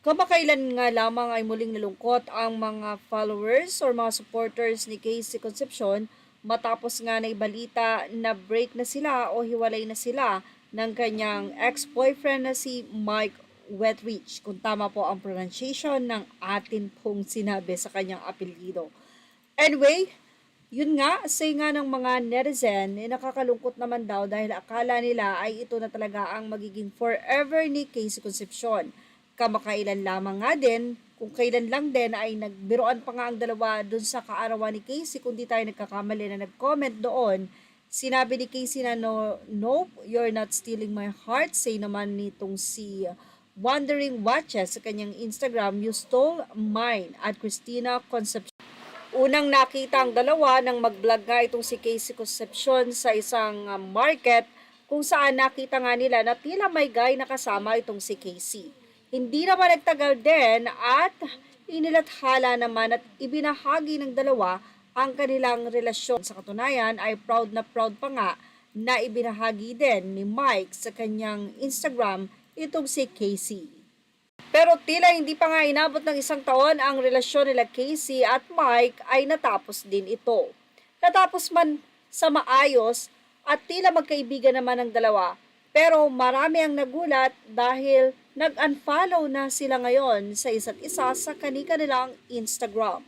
Kamakailan nga lamang ay muling nalungkot ang mga followers or mga supporters ni Casey Concepcion matapos nga na ibalita na break na sila o hiwalay na sila ng kanyang ex-boyfriend na si Mike Wetridge, kung tama po ang pronunciation ng atin pong sinabi sa kanyang apelyido. Anyway, yun nga, say nga ng mga netizen, nakakalungkot naman daw dahil akala nila ay ito na talaga ang magiging forever ni Casey Concepcion. Kamakailan lamang nga din, kung kailan lang din ay nagbiroan pa nga ang dalawa dun sa kaarawan ni Casey, kung di tayo nagkakamali na nag-comment doon. Sinabi ni Casey na no, nope, you're not stealing my heart. Say naman nitong si Wandering Watches sa kanyang Instagram, you stole mine at Christina Concepcion. Unang nakita ang dalawa nang mag-vlog nga itong si Casey Concepcion sa isang market kung saan nakita nga nila na tila may guy na kasama itong si Casey. Hindi naman nagtagal din at inilathala naman at ibinahagi ng dalawa ang kanilang relasyon. Sa katunayan ay proud na proud pa nga na ibinahagi din ni Mike sa kanyang Instagram itong si Casey. Pero tila hindi pa nga inabot ng isang taon ang relasyon nila Casey at Mike ay natapos din ito. Natapos man sa maayos at tila magkaibigan naman ang dalawa, pero marami ang nagulat dahil nag-unfollow na sila ngayon sa isa't isa sa kanilang Instagram.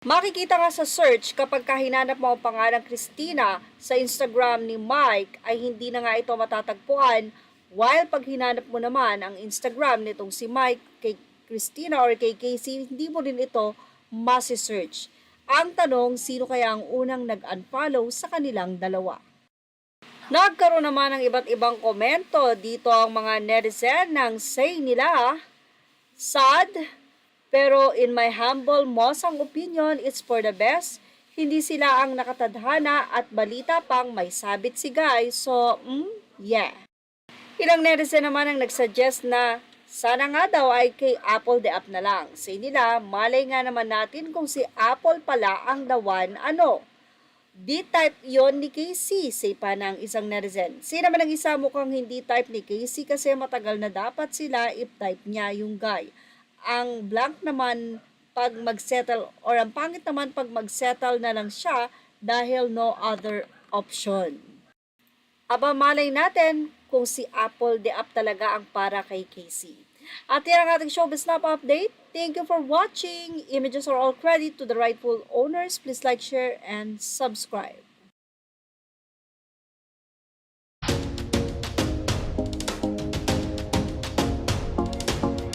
Makikita nga sa search kapag hinanap mo ang pangalang Christina sa Instagram ni Mike ay hindi na nga ito matatagpuan. While pag hinanap mo naman ang Instagram nitong si Mike kay Christina or kay Casey, hindi mo rin ito masi-search. Ang tanong, sino kaya ang unang nag-unfollow sa kanilang dalawa? Nagkaroon naman ng iba't ibang komento dito ang mga netizen ng say nila, sad, pero in my humble mosang opinion, it's for the best. Hindi sila ang nakatadhana at balita pang may sabit si guy, so yeah. Ilang netizen naman ang nagsuggest na sana nga daw ay kay Apple the App na lang. Say nila, malay nga naman natin kung si Apple pala ang the one ano. D-type yon ni Casey, say pa ng isang netizen. Si naman ang isa mukhang hindi type ni Casey kasi matagal na dapat sila if-type niya yung guy. Ang blank naman pag mag-settle or ang pangit naman pag mag-settle na lang siya dahil no other option. Aba malay natin kung si Apple the App talaga ang para kay Casey. At yan ang ating showbiz snap update. Thank you for watching. Images are all credit to the rightful owners. Please like, share, and subscribe.